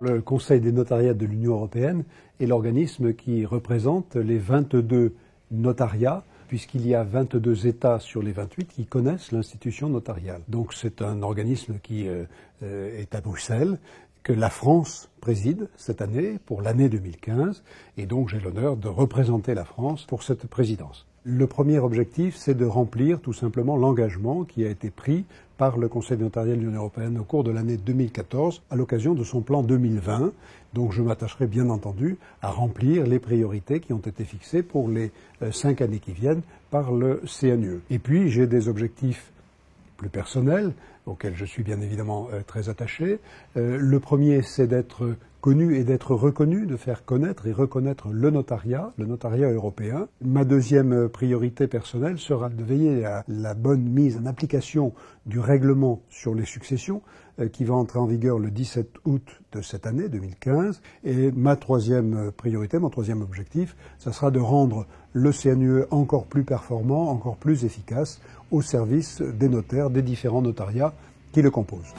Le Conseil des notariats de l'Union européenne est l'organisme qui représente les 22 notariats, puisqu'il y a 22 États sur les 28 qui connaissent l'institution notariale. Donc c'est un organisme qui est à Bruxelles, que la France préside cette année pour l'année 2015, et donc j'ai l'honneur de représenter la France pour cette présidence. Le premier objectif, c'est de remplir tout simplement l'engagement qui a été pris par le Conseil notarial de l'Union européenne au cours de l'année 2014 à l'occasion de son plan 2020. Donc je m'attacherai bien entendu à remplir les priorités qui ont été fixées pour les 5 années qui viennent par le CNUE. Et puis j'ai des objectifs plus personnels auxquels je suis bien évidemment très attaché. Le premier, c'est d'être connu et d'être reconnu, de faire connaître et reconnaître le notariat européen. Ma deuxième priorité personnelle sera de veiller à la bonne mise en application du règlement sur les successions qui va entrer en vigueur le 17 août de cette année 2015. Et ma troisième priorité, mon troisième objectif, ça sera de rendre le CNUE encore plus performant, encore plus efficace au service des notaires, des différents notariats qui le composent.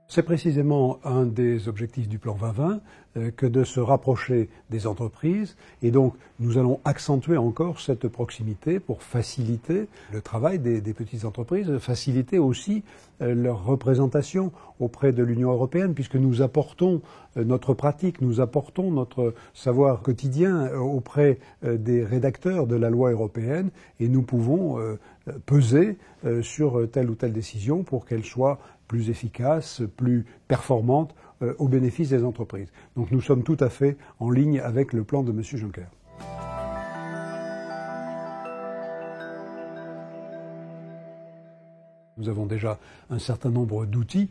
C'est précisément un des objectifs du plan 2020 que de se rapprocher des entreprises, et donc nous allons accentuer encore cette proximité pour faciliter le travail des petites entreprises, faciliter aussi leur représentation auprès de l'Union européenne, puisque nous apportons notre pratique, nous apportons notre savoir quotidien auprès des rédacteurs de la loi européenne, et nous pouvons peser sur telle ou telle décision pour qu'elle soit plus efficace, plus performante au bénéfice des entreprises. Donc nous sommes tout à fait en ligne avec le plan de M. Juncker. Nous avons déjà un certain nombre d'outils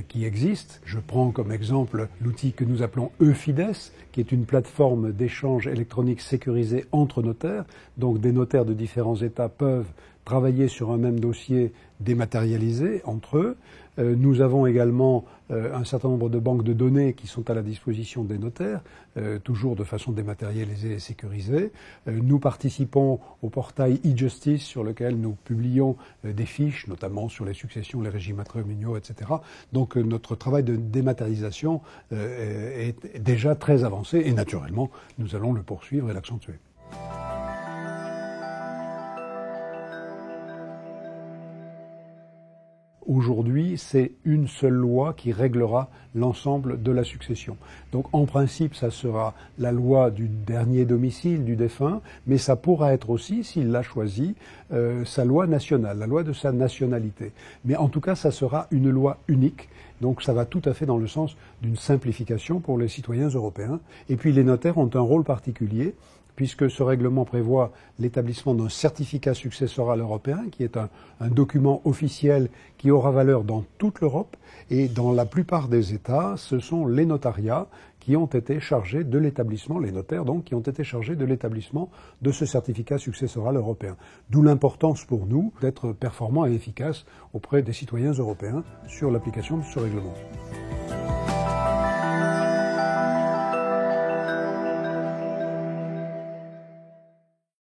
qui existent. Je prends comme exemple l'outil que nous appelons eFides, qui est une plateforme d'échange électronique sécurisée entre notaires. Donc des notaires de différents États peuvent travailler sur un même dossier dématérialisé entre eux. Nous avons également un certain nombre de banques de données qui sont à la disposition des notaires, toujours de façon dématérialisée et sécurisée. Nous participons au portail e-Justice sur lequel nous publions des fiches, notamment sur les successions, les régimes matrimoniaux, etc. Donc notre travail de dématérialisation est déjà très avancé et naturellement nous allons le poursuivre et l'accentuer. Aujourd'hui, c'est une seule loi qui réglera l'ensemble de la succession. Donc en principe, ça sera la loi du dernier domicile du défunt, mais ça pourra être aussi, s'il l'a choisi, sa loi nationale, la loi de sa nationalité. Mais en tout cas, ça sera une loi unique, donc ça va tout à fait dans le sens d'une simplification pour les citoyens européens. Et puis les notaires ont un rôle particulier, puisque ce règlement prévoit l'établissement d'un certificat successoral européen, qui est un document officiel qui aura valeur dans toute l'Europe, et dans la plupart des États, ce sont les notariats qui ont été chargés de l'établissement, les notaires donc, qui ont été chargés de l'établissement de ce certificat successoral européen. D'où l'importance pour nous d'être performants et efficaces auprès des citoyens européens sur l'application de ce règlement.